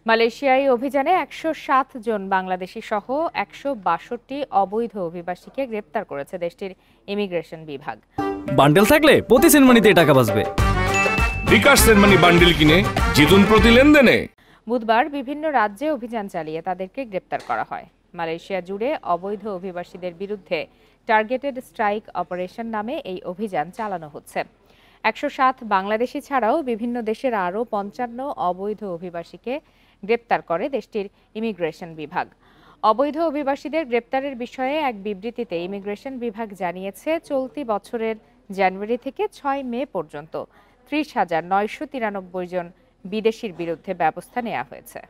মালয়েশিয়ায় অভিযানে ১০৭ জন বাংলাদেশি সহ ১৬২ অবৈধ অভিবাসীকে গ্রেপ্তার করেছে দেশটির ইমিগ্রেশন বিভাগ। বান্ডেল থাকলে প্রতি সেনমানিতে টাকা বাঁচবে। বিকাশ সেনমানি বান্ডেল কিনে জিতুন প্রতি লেনদেনে। বুধবার বিভিন্ন রাজ্যে অভিযান চালিয়ে তাদেরকে গ্রেপ্তার করা হয়। মালয়েশিয়া জুড়ে অবৈধ অভিবাসীদের বিরুদ্ধে টার্গেটেড স্ট্রাইক অপারেশন নামে এই অভিযান চালানো হচ্ছে। ১০৭ বাংলাদেশি ছাড়াও বিভিন্ন দেশের আরও ৫৫ অবৈধ অভিবাসীকে গ্রেপ্তার করে দেশটির ইমিগ্রেশন বিভাগ। অবৈধ অভিবাসীদের গ্রেপ্তারের বিষয়ে এক বিবৃতিতে ইমিগ্রেশন বিভাগ জানিয়েছে, চলতি বছরের জানুয়ারি থেকে ৬ মে পর্যন্ত ৩০,৯৯৩ জন বিদেশির বিরুদ্ধে ব্যবস্থা নেওয়া হয়েছে।